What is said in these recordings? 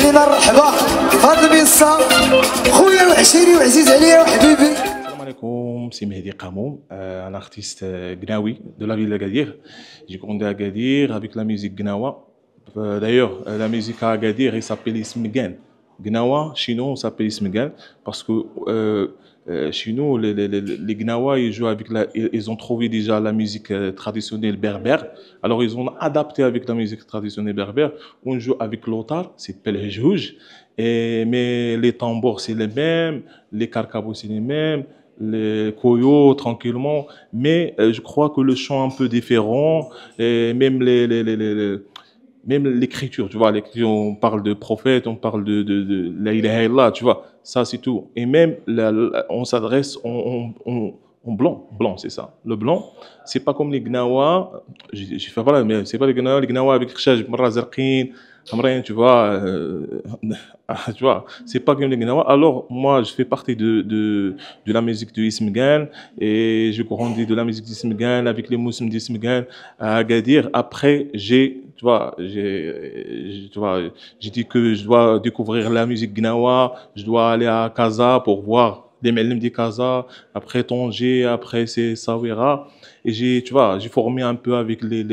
لينا الرحبه هذا المنصه خويا وعشيري وعزيز عليا وحبيبي. Salam alaikum, c'est Mehdi Kamou, un artiste gnawi de la ville d'Agadir. J'ai grandi à Agadir avec la musique gnawa. D'ailleurs, la musique à Agadir, elle s'appelle Ismigan. Gnawa, chez nous, on s'appelle Ismigan parce que chez nous, les Gnawa, ils jouent avec ils ont trouvé déjà la musique traditionnelle berbère. Alors, ils ont adapté avec la musique traditionnelle berbère. On joue avec l'otar, c'est Pelhejouj. Mais les tambours, c'est les mêmes, les carcabos, c'est les mêmes, les koyos, tranquillement. Mais je crois que le chant est un peu différent, et même même l'écriture, tu vois, l'écriture, on parle de prophète, on parle de la ilaha illallah, tu vois, ça c'est tout. Et même, on s'adresse en blanc, blanc, c'est ça. Le blanc, c'est pas comme les gnawa, je fais pas là, mais c'est pas les gnawa avec khshaj, marra zarqin, hamrain, tu vois, c'est pas comme les gnawa. Alors, moi, je fais partie de la musique du Ismigan, et je grandis de la musique du Ismigan avec les musulmans du Ismigan à Agadir. Après, tu vois, j'ai dit que je dois découvrir la musique gnawa, je dois aller à Casa pour voir les M'alem de Casa, après Tanger, après c'est Sawira. Et tu vois, j'ai formé un peu avec les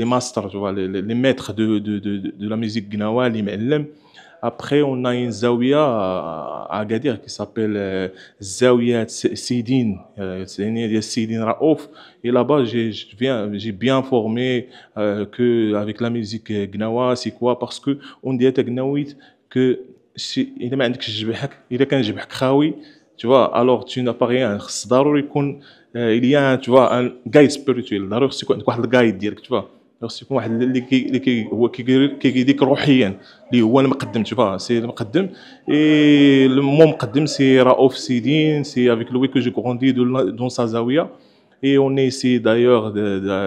masters, tu vois, les maîtres de la musique gnawa, les M'alem. Après, on a une zawiya à Agadir qui s'appelle Zawiya Sidine, c'est Sidine Raouf. Et là-bas, j'ai bien formé avec la musique gnawa, c'est quoi? Parce que on dit à Gnaouit que il a qu'un jibhak khawi, tu vois, alors tu n'as pas rien. Il y a, tu vois, un guide spirituel. Alors, c'est quoi le guide, tu vois? خصو واحد اللي هو كيديك روحيا اللي هو المقدم tu vois c'est le مقدم et le mon مقدم c'est Raouf Sidine, c'est avec lui que j'ai grandi dans sa zawiya et on est ici d'ailleurs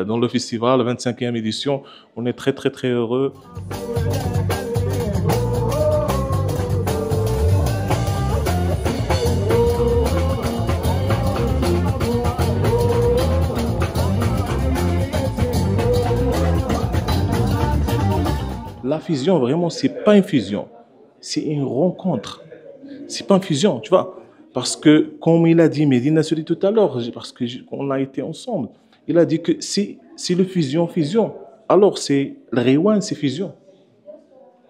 dans le festival, la 25e édition. On est très très très heureux. La fusion, vraiment, c'est pas une fusion, c'est une rencontre. C'est pas une fusion, tu vois. Parce que, comme il a dit Medina Suri tout à l'heure, parce qu'on a été ensemble, il a dit que si le fusion, alors c'est le Rewan, c'est fusion.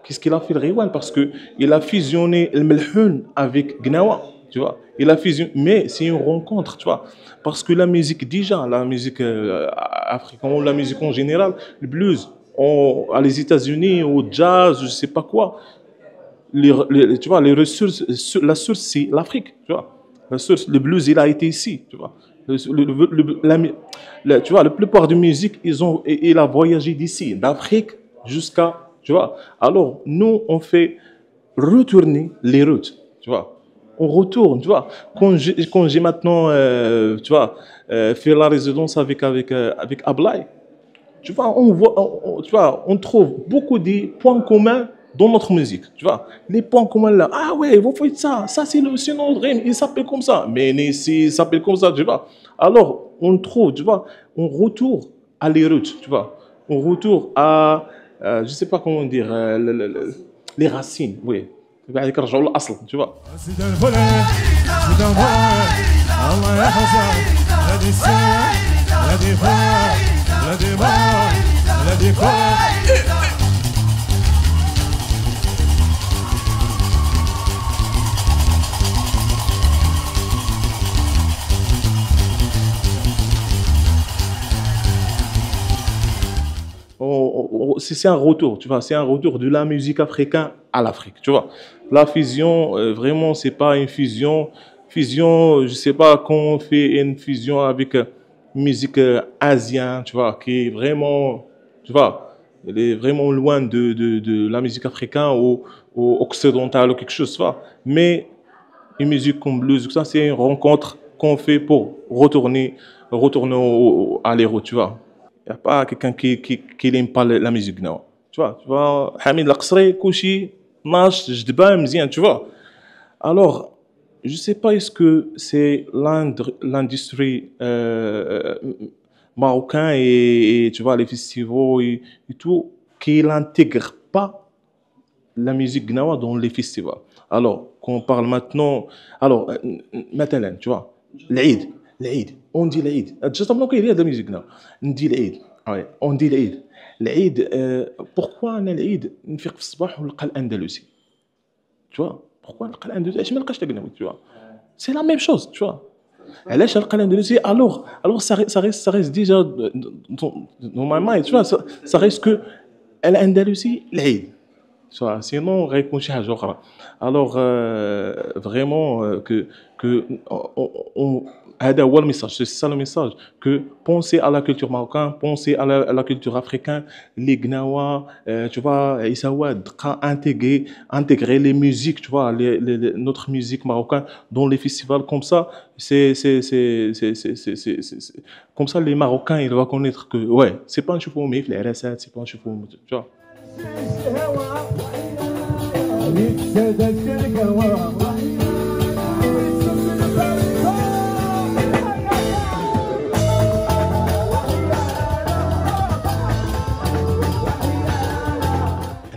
Qu'est-ce qu'il a fait le Rewan? Parce que il a fusionné le Melhoun avec Gnawa, tu vois. Il a fusionné, mais c'est une rencontre, tu vois. Parce que la musique, déjà, la musique africaine, ou la musique en général, le blues, à les États-Unis, au jazz, je sais pas quoi, tu vois, les ressources, la source c'est l'Afrique, tu vois. La source, le blues, il a été ici, tu vois. Tu vois, la plupart de musique, il a voyagé d'ici, d'Afrique jusqu'à, tu vois. Alors, nous, on fait retourner les routes, tu vois. On retourne, tu vois. Quand j'ai maintenant, tu vois, fait la résidence avec Ablai, tu vois, tu vois, on trouve beaucoup de points communs dans notre musique, tu vois. Les points communs là, ah ouais, vous faites ça c'est notre rime, il s'appelle comme ça, mais ici, il s'appelle comme ça, tu vois. Alors, on trouve, tu vois, on retourne à les routes, tu vois. On retourne à, je sais pas comment dire, les racines, oui. Tu vois. C'est un retour, tu vois, c'est un retour de la musique africaine à l'Afrique, tu vois. La fusion, vraiment, c'est pas une fusion. Fusion, je sais pas quand on fait une fusion avec musique asienne, tu vois, qui est vraiment, tu vois, elle est vraiment loin de la musique africaine ou occidentale ou quelque chose, tu vois. Mais une musique comme blues, ça, c'est une rencontre qu'on fait pour retourner à l'héros, tu vois. Il n'y a pas quelqu'un qui n'aime pas la musique, non. Tu vois, Hamid Laksri, Kouchi, Nash, Jdeba, Mzien, tu vois. Alors, je ne sais pas est-ce que c'est l'industrie marocaine et, tu vois, les festivals et tout, qui n'intègre pas la musique gnawa dans les festivals. Alors, quand on parle maintenant, alors, مثلا, tu vois, العيد, on dit العيد. Justement, il y a de la musique gnawa. On dit العيد, ouais, on dit العيد. العيد, pourquoi أنا العيد نفيق في الصباح ونلقى الأندلسي؟ Tu vois, pourquoi نلقى الأندلسي؟ علاش ما نلقاش الأجنبي, tu vois? C'est la même chose, tu vois. علاش نلقى الأندلسي alors ça reste déjà dans my mind, tu vois, ça reste que الأندلسي العيد. Sinon, غيكون شي حاجة أخرى. Alors, vraiment, هذا هو الميساج, c'est ça le message, que penser à la culture marocaine, penser à la culture africaine, les gnawa, tu vois, Issaoua, intégrer les musiques, tu vois, notre musique marocaine dans les festivals comme ça, comme ça les Marocains ils vont connaître que ouais, c'est pas un choufoum, mais c'est pas un choufoum, tu vois.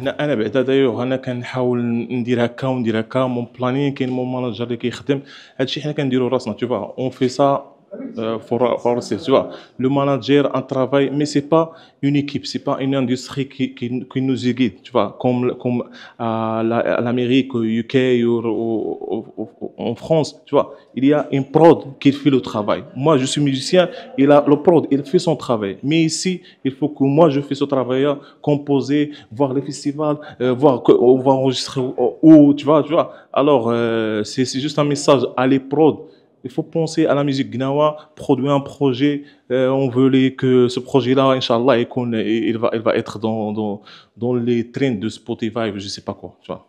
انا بعدا دايوغ انا كنحاول ندير هكا وندير هكا مون بلانين كاين مون ماناجر اللي كيخدم هادشي حنا كنديرو راسنا tu vois on fait ça for ourselves, tu vois. Le manager un travail mais c'est pas une équipe, c'est pas une industrie qui nous guide, tu vois, comme à l'Amérique, au UK ou en France, tu vois. Il y a une prod qui fait le travail. Moi je suis musicien, il a le prod, il fait son travail. Mais ici, il faut que moi je fais ce travail là, composer, voir les festivals, voir qu'on va enregistrer où, tu vois. Alors c'est juste un message à les prod. Il faut penser à la musique gnawa, produire un projet. On veut que ce projet-là, Inch'Allah, il va être dans les trends de Spotify, je sais pas quoi, tu vois.